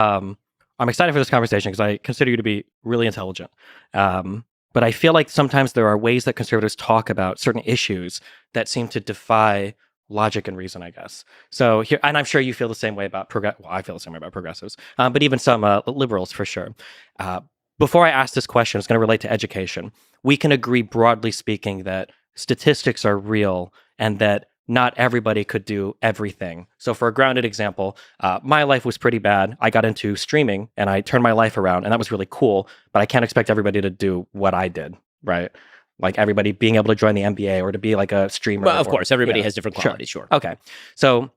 I'm excited for this conversation because I consider you to be really intelligent. But I feel like sometimes there are ways that conservatives talk about certain issues that seem to defy logic and reason, I guess. So here, and I'm sure you feel the same way about well, I feel the same way about progressives, but even some liberals for sure. Uh, Before I ask this question, it's going to relate to education. We can agree, broadly speaking, that statistics are real and that not everybody could do everything. So, for a grounded example, my life was pretty bad. I got into streaming and I turned my life around, and that was really cool. But I can't expect everybody to do what I did, right? Like everybody being able to join the NBA or to be like a streamer. Well, of course, everybody has different qualities, sure. Okay. So,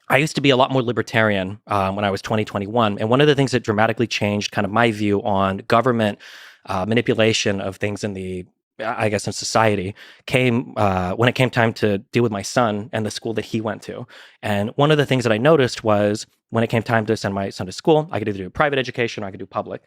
I used to be a lot more libertarian when I was 21. And one of the things that dramatically changed kind of my view on government manipulation of things in in society came when it came time to deal with my son and the school that he went to. And one of the things that I noticed was when it came time to send my son to school, I could either do private education or I could do public.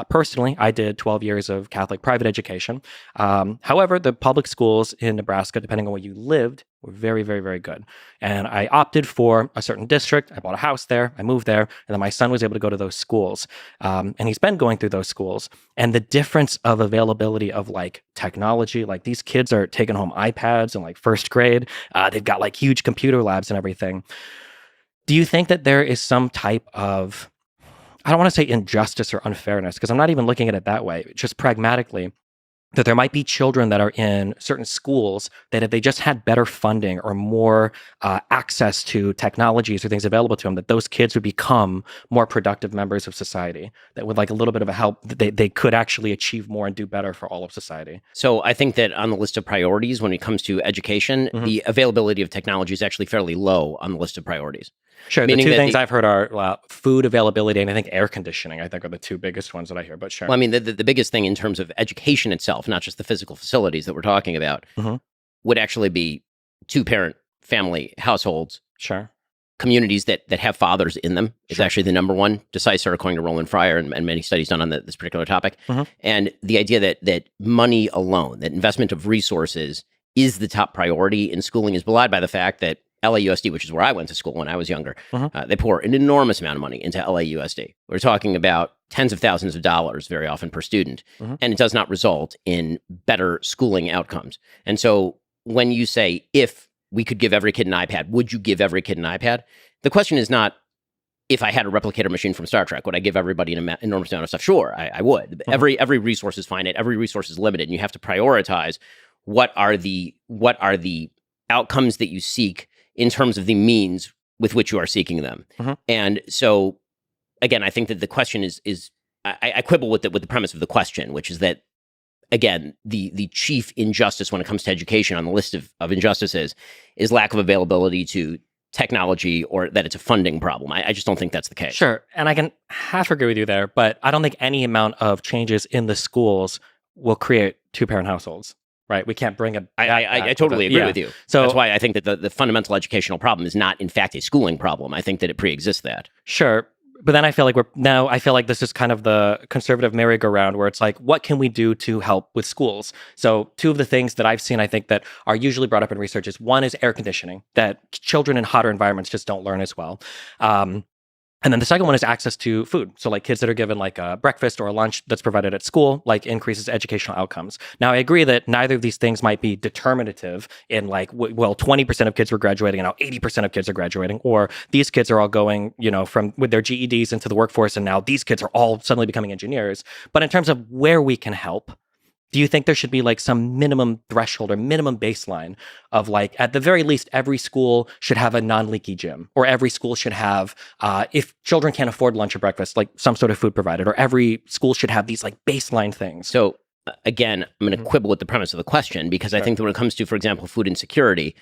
Personally, I did 12 years of Catholic private education. However, the public schools in Nebraska, depending on where you lived, were very, very, very good. And I opted for a certain district. I bought a house there. I moved there. And then my son was able to go to those schools. And he's been going through those schools. And the difference of availability of like technology, like these kids are taking home iPads in like first grade. They've got like huge computer labs and everything. Do you think that there is some type of, I don't want to say injustice or unfairness, because I'm not even looking at it that way, just pragmatically, that there might be children that are in certain schools that if they just had better funding or more access to technologies or things available to them, that those kids would become more productive members of society, that with like a little bit of a help, they could actually achieve more and do better for all of society? So I think that on the list of priorities, when it comes to education, the availability of technology is actually fairly low on the list of priorities. Sure. The two things I've heard are food availability and I think air conditioning, I think are the two biggest ones that I hear, but sure. Well, I mean, the biggest thing in terms of education itself, not just the physical facilities that we're talking about, would actually be two-parent family households. Sure. Communities that have fathers in them is actually the number one decisive, according to Roland Fryer and many studies done on this particular topic. And the idea that money alone, that investment of resources is the top priority in schooling is belied by the fact that LAUSD, which is where I went to school when I was younger, they pour an enormous amount of money into LAUSD. We're talking about tens of thousands of dollars very often per student, and it does not result in better schooling outcomes. And so when you say, if we could give every kid an iPad, would you give every kid an iPad? The question is not, if I had a replicator machine from Star Trek, would I give everybody an enormous amount of stuff? Sure, I would. Every resource is finite, every resource is limited, and you have to prioritize what are the outcomes that you seek in terms of the means with which you are seeking them. And so, again, I think that the question is I quibble with the premise of the question, which is that, again, the chief injustice when it comes to education on the list of injustices is lack of availability to technology or that it's a funding problem. I just don't think that's the case. Sure. And I can half agree with you there, but I don't think any amount of changes in the schools will create two-parent households. Right, we can't bring a. I totally agree with you. So that's why I think that the fundamental educational problem is not, in fact, a schooling problem. I think that it preexists that. Sure, but then I feel like this is kind of the conservative merry-go-round where it's like, what can we do to help with schools? So two of the things that I've seen, I think, that are usually brought up in research is one is air conditioning, that children in hotter environments just don't learn as well. And then the second one is access to food. So like kids that are given like a breakfast or a lunch that's provided at school, like increases educational outcomes. Now, I agree that neither of these things might be determinative in like, 20% of kids were graduating and now 80% of kids are graduating, or these kids are all going, from with their GEDs into the workforce and now these kids are all suddenly becoming engineers. But in terms of where we can help, do you think there should be like some minimum threshold or minimum baseline of like, at the very least, every school should have a non-leaky gym, or every school should have, if children can't afford lunch or breakfast, like some sort of food provided, or every school should have these like baseline things? So again, I'm going to quibble with the premise of the question, because I think that when it comes to, for example, food insecurity,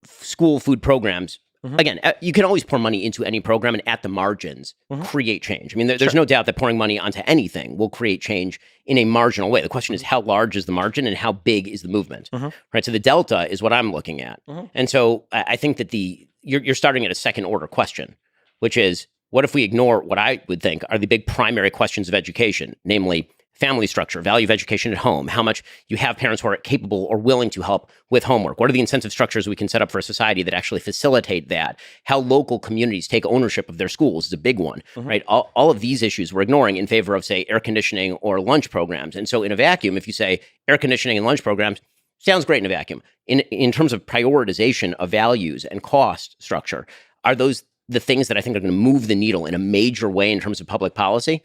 school food programs, again, you can always pour money into any program and at the margins create change. I mean, there's no doubt that pouring money onto anything will create change in a marginal way. The question is, how large is the margin and how big is the movement? Right. So the delta is what I'm looking at. And so I think that you're starting at a second order question, which is, what if we ignore what I would think are the big primary questions of education, namely family structure, value of education at home, how much you have parents who are capable or willing to help with homework. What are the incentive structures we can set up for a society that actually facilitate that? How local communities take ownership of their schools is a big one, right? All of these issues we're ignoring in favor of, say, air conditioning or lunch programs. And so in a vacuum, if you say air conditioning and lunch programs, sounds great in a vacuum. In terms of prioritization of values and cost structure, are those the things that I think are going to move the needle in a major way in terms of public policy?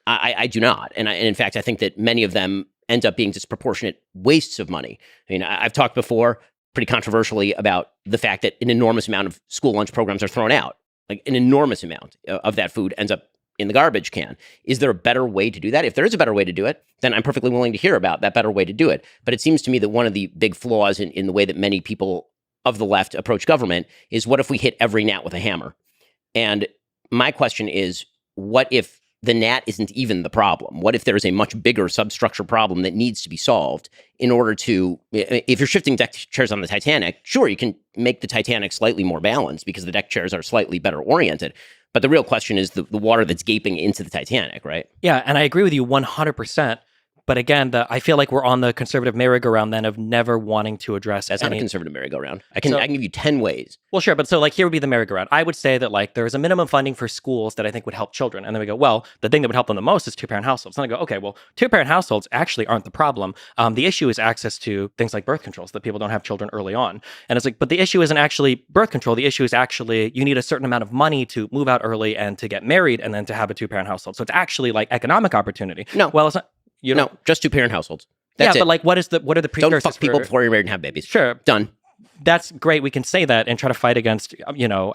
I do not. And in fact, I think that many of them end up being disproportionate wastes of money. I mean, I've talked before pretty controversially about the fact that an enormous amount of school lunch programs are thrown out. Like an enormous amount of that food ends up in the garbage can. Is there a better way to do that? If there is a better way to do it, then I'm perfectly willing to hear about that better way to do it. But it seems to me that one of the big flaws in the way that many people of the left approach government is, what if we hit every gnat with a hammer? And my question is, what if the gnat isn't even the problem? What if there is a much bigger substructure problem that needs to be solved in order to, if you're shifting deck chairs on the Titanic, sure, you can make the Titanic slightly more balanced because the deck chairs are slightly better oriented. But the real question is the water that's gaping into the Titanic, right? Yeah, and I agree with you 100%. But again, I feel like we're on the conservative merry-go-round then of never wanting to address That's not a conservative merry-go-round. I can give you 10 ways. Well, sure. But so like here would be the merry-go-round. I would say that like there's a minimum funding for schools that I think would help children. And then we go, well, the thing that would help them the most is two-parent households. And I go, okay, well, two-parent households actually aren't the problem. The issue is access to things like birth controls, that people don't have children early on. And it's like, but the issue isn't actually birth control. The issue is actually you need a certain amount of money to move out early and to get married and then to have a two-parent household. So it's actually like economic opportunity. No. Well, it's not. No, just two-parent households. That's it. But like, what are the precursors? Don't fuck people before you're married and have babies. Sure. Done. That's great. We can say that and try to fight against,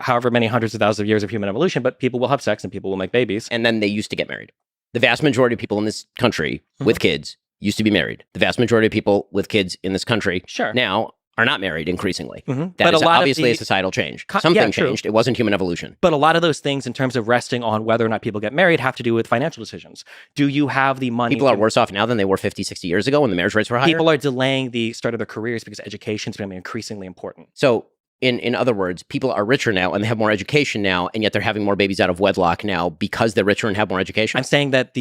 however many hundreds of thousands of years of human evolution, but people will have sex and people will make babies. And then they used to get married. The vast majority of people in this country with kids used to be married. The vast majority of people with kids in this country now are not married increasingly. That is obviously a societal change. Something changed. It wasn't human evolution. But a lot of those things in terms of resting on whether or not people get married have to do with financial decisions. Do you have the money? People are worse off now than they were 50, 60 years ago when the marriage rates were higher. People are delaying the start of their careers because education is going to be increasingly important. So in other words, people are richer now and they have more education now, and yet they're having more babies out of wedlock now because they're richer and have more education. I'm saying that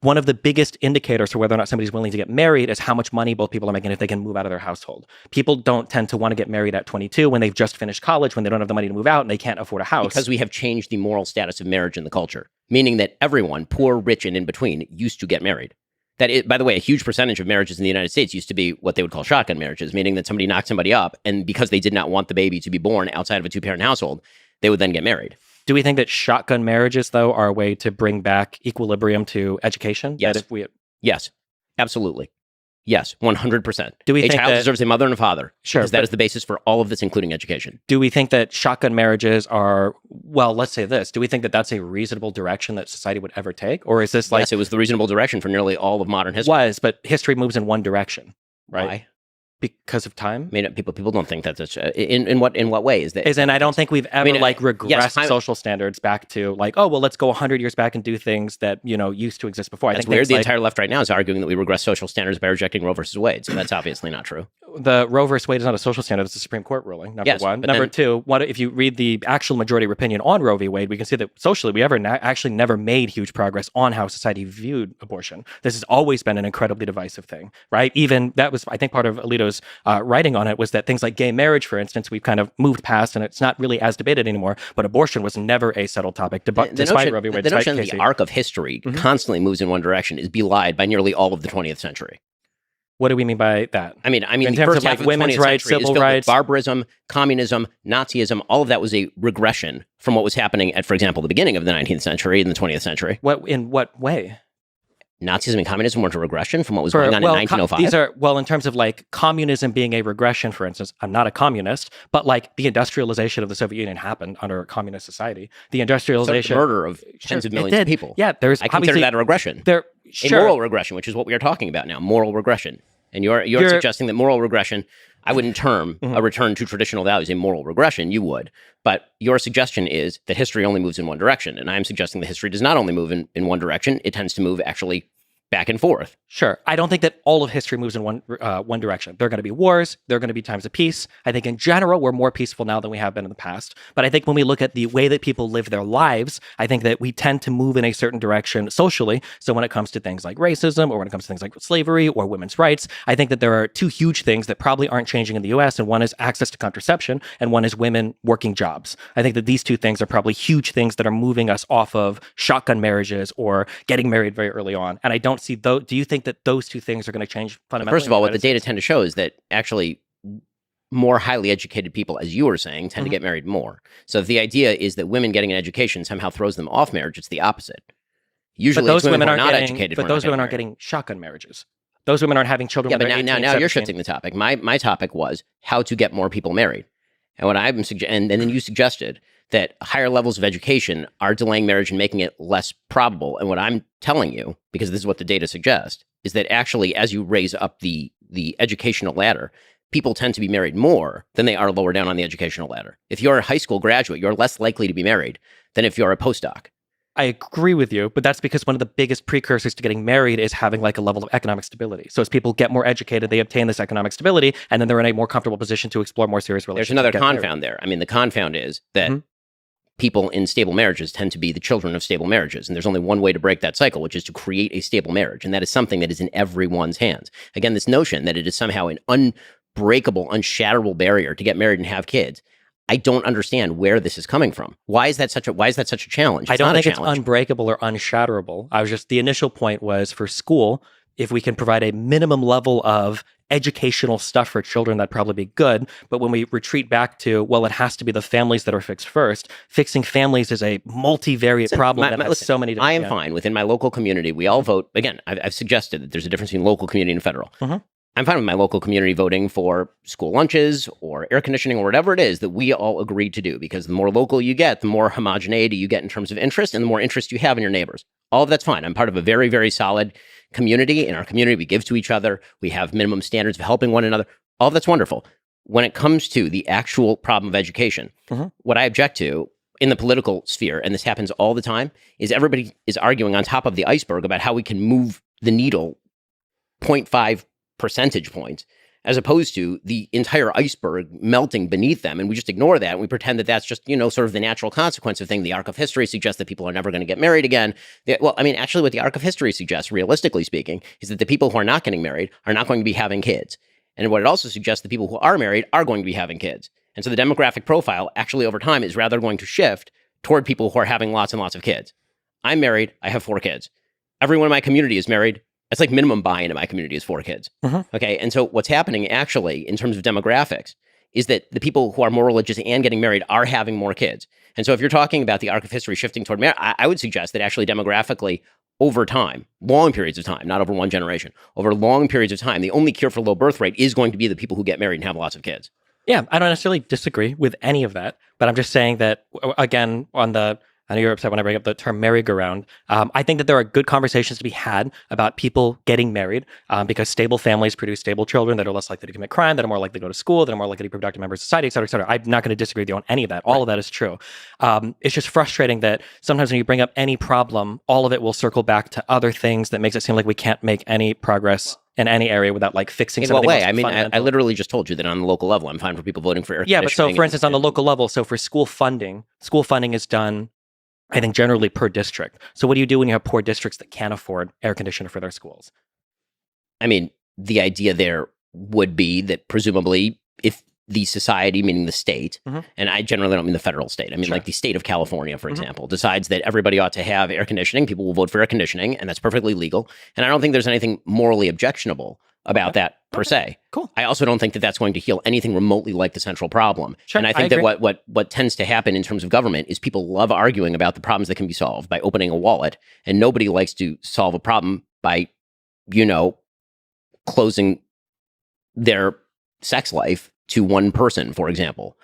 one of the biggest indicators for whether or not somebody's willing to get married is how much money both people are making if they can move out of their household. People don't tend to want to get married at 22 when they've just finished college, when they don't have the money to move out and they can't afford a house. Because we have changed the moral status of marriage in the culture, meaning that everyone, poor, rich, and in between, used to get married. That is, by the way, a huge percentage of marriages in the United States used to be what they would call shotgun marriages, meaning that somebody knocked somebody up, and because they did not want the baby to be born outside of a two-parent household, they would then get married. Do we think that shotgun marriages, though, are a way to bring back equilibrium to education? Yes. Yes, absolutely. Yes, 100%. A child deserves a mother and a father. Sure. Because that is the basis for all of this, including education. Do we think that shotgun marriages are, well, let's say this. Do we think that that's a reasonable direction that society would ever take? Or is this like... Yes, it was the reasonable direction for nearly all of modern history. But history moves in one direction, right? Why? Because of time? I mean, people don't think that's in what way is that? And I don't think we've ever regressed social standards back to like, oh, well, let's go 100 years back and do things that, used to exist before. That's weird. The entire left right now is arguing that we regress social standards by rejecting Roe versus Wade. So that's obviously not true. The Roe versus Wade is not a social standard. It's a Supreme Court ruling, number one. Number two, if you read the actual majority opinion on Roe v. Wade, we can see that socially we actually never made huge progress on how society viewed abortion. This has always been an incredibly divisive thing, right? Even that was, I think, part of Alito's writing on it was that things like gay marriage, for instance, we've kind of moved past and it's not really as debated anymore, but abortion was never a settled topic despite Roe v. Wade. The notion that the arc of history constantly moves in one direction is belied by nearly all of the 20th century. What do we mean by that? I mean, the first half of the 20th century is filled with barbarism, communism, Nazism. All of that was a regression from what was happening at, for example, the beginning of the 19th century and the 20th century. In what way? Nazism and communism weren't a regression from what was going on in 1905. These are, in terms of like communism being a regression, for instance, I'm not a communist, but like the industrialization of the Soviet Union happened under a communist society. The industrialization... the murder of tens of millions of people. Yeah, I consider that a regression. A moral regression, which is what we are talking about now, moral regression. And you're suggesting that moral regression, I wouldn't term a return to traditional values a moral regression, you would. But your suggestion is that history only moves in one direction. And I'm suggesting that history does not only move in one direction, it tends to move actually back and forth. Sure. I don't think that all of history moves in one direction. There are going to be wars. There are going to be times of peace. I think in general, we're more peaceful now than we have been in the past. But I think when we look at the way that people live their lives, I think that we tend to move in a certain direction socially. So when it comes to things like racism, or when it comes to things like slavery or women's rights, I think that there are two huge things that probably aren't changing in the US. And one is access to contraception, and one is women working jobs. I think that these two things are probably huge things that are moving us off of shotgun marriages or getting married very early on. And I don't see those. Do you think that those two things are going to change fundamentally? First of all, what the data tend to show is that actually more highly educated people, as you were saying, tend to get married more. So if the idea is that women getting an education somehow throws them off marriage, it's the opposite. Usually, those women are aren't not getting, educated. But those women aren't getting shotgun marriages. Those women aren't having children. Yeah, but when they're now 18, you're 17. shifting the topic. My topic was how to get more people married, and what I'm and then you suggested that higher levels of education are delaying marriage and making it less probable. And what I'm telling you, because this is what the data suggests, is that actually, as you raise up the educational ladder, people tend to be married more than they are lower down on the educational ladder. If you're a high school graduate, you're less likely to be married than if you're a postdoc. I agree with you, but that's because one of the biggest precursors to getting married is having like a level of economic stability. So as people get more educated, they obtain this economic stability, and then they're in a more comfortable position to explore more serious relationships. There's another confound there. I mean, the confound is that people in stable marriages tend to be the children of stable marriages. And there's only one way to break that cycle, which is to create a stable marriage. And that is something that is in everyone's hands. Again, this notion that it is somehow an unbreakable, unshatterable barrier to get married and have kids. I don't understand where this is coming from. Why is that such a challenge? I don't think it's unbreakable or unshatterable. The initial point was for school, if we can provide a minimum level of educational stuff for children, that'd probably be good. But when we retreat back to, well, it has to be the families that are fixed first, fixing families is a multivariate problem that has so many different... I am fine. Within my local community, we all vote. Again, I've suggested that there's a difference between local community and federal. I'm fine with my local community voting for school lunches or air conditioning or whatever it is that we all agreed to do, because the more local you get, the more homogeneity you get in terms of interest and the more interest you have in your neighbors. All of that's fine. I'm part of a very, very solid community. In our community, we give to each other. We have minimum standards of helping one another. All of that's wonderful. When it comes to the actual problem of education, what I object to in the political sphere, and this happens all the time, is everybody is arguing on top of the iceberg about how we can move the needle 0.5 percentage points, as opposed to the entire iceberg melting beneath them. And we just ignore that. And we pretend that that's just, sort of the natural consequence of things. The arc of history suggests that people are never going to get married again. Actually, what the arc of history suggests, realistically speaking, is that the people who are not getting married are not going to be having kids. And what it also suggests, the people who are married are going to be having kids. And so the demographic profile actually over time is rather going to shift toward people who are having lots and lots of kids. I'm married. I have 4 kids. Everyone in my community is married. It's like minimum buy-in in my community is 4 kids. Okay. And so what's happening actually in terms of demographics is that the people who are more religious and getting married are having more kids. And so if you're talking about the arc of history shifting toward marriage, I would suggest that actually demographically over time, long periods of time, not over one generation, over long periods of time, the only cure for low birth rate is going to be the people who get married and have lots of kids. Yeah, I don't necessarily disagree with any of that, but I'm just saying that, again, I know you're upset when I bring up the term merry-go-round. I think that there are good conversations to be had about people getting married because stable families produce stable children that are less likely to commit crime, that are more likely to go to school, that are more likely to be productive members of society, et cetera, et cetera. I'm not going to disagree with you on any of that. All of that is true. It's just frustrating that sometimes when you bring up any problem, all of it will circle back to other things that makes it seem like we can't make any progress in any area without like fixing something. In what way? I mean, I literally just told you that on the local level, I'm fine for people voting for air conditioning. Yeah, but so for instance, on the local level, so for school funding is done, I think, generally per district. So what do you do when you have poor districts that can't afford air conditioner for their schools? I mean, the idea there would be that presumably if the society, meaning the state, and I generally don't mean the federal state, I mean like the state of California, for example, decides that everybody ought to have air conditioning, people will vote for air conditioning, and that's perfectly legal. And I don't think there's anything morally objectionable about that per se. Cool. I also don't think that that's going to heal anything remotely like the central problem. Sure, and I think that what tends to happen in terms of government is people love arguing about the problems that can be solved by opening a wallet, and nobody likes to solve a problem by, closing their sex life to one person, for example,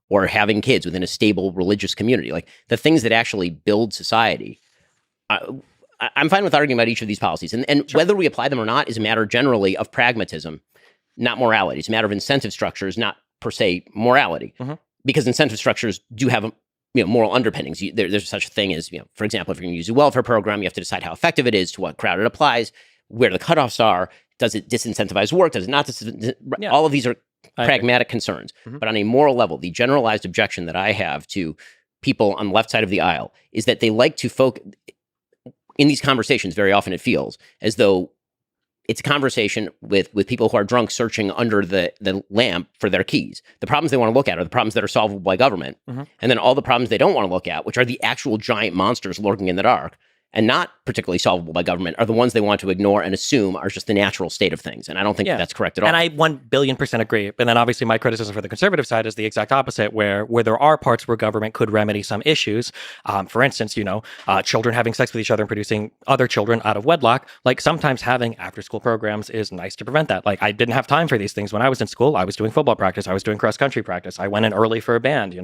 or having kids within a stable religious community. Like the things that actually build society. I'm fine with arguing about each of these policies. And whether we apply them or not is a matter generally of pragmatism, not morality. It's a matter of incentive structures, not per se morality. Because incentive structures do have moral underpinnings. There's such a thing as, for example, if you're going to use a welfare program, you have to decide how effective it is, to what crowd it applies, where the cutoffs are. Does it disincentivize work? Does it not? All of these are pragmatic concerns. But on a moral level, the generalized objection that I have to people on the left side of the aisle is that they like to focus in these conversations. Very often it feels as though it's a conversation with people who are drunk searching under the lamp for their keys. The problems they want to look at are the problems that are solvable by government. And then all the problems they don't want to look at, which are the actual giant monsters lurking in the dark and not particularly solvable by government, are the ones they want to ignore and assume are just the natural state of things. And I don't think that's correct at all. And I 1,000,000,000% agree. But then obviously my criticism for the conservative side is the exact opposite, where there are parts where government could remedy some issues. For instance, children having sex with each other and producing other children out of wedlock. Like sometimes having after-school programs is nice to prevent that. Like I didn't have time for these things when I was in school. I was doing football practice. I was doing cross-country practice. I went in early for a band,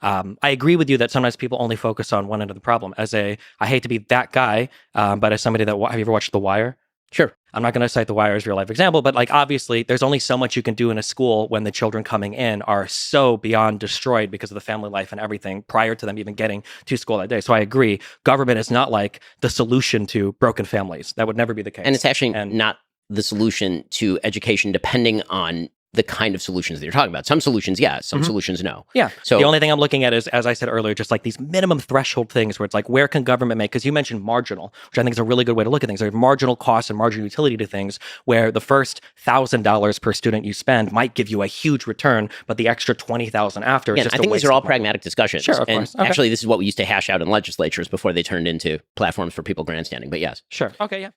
I agree with you that sometimes people only focus on one end of the problem. I hate to be that guy, but as somebody that, have you ever watched The Wire? Sure. I'm not going to cite The Wire as a real life example, but like obviously there's only so much you can do in a school when the children coming in are so beyond destroyed because of the family life and everything prior to them even getting to school that day. So I agree. Government is not like the solution to broken families. That would never be the case. And it's actually not the solution to education, depending on the kind of solutions that you're talking about. Some solutions, yes. Some solutions, no. Yeah. So the only thing I'm looking at is, as I said earlier, just like these minimum threshold things where it's like, where can government make, because you mentioned marginal, which I think is a really good way to look at things. There's marginal cost and marginal utility to things where the first $1,000 per student you spend might give you a huge return, but the extra 20,000 after is just I think these are all pragmatic discussions. Sure, of course. Okay. Actually, this is what we used to hash out in legislatures before they turned into platforms for people grandstanding. But yes. Sure. Okay, yeah.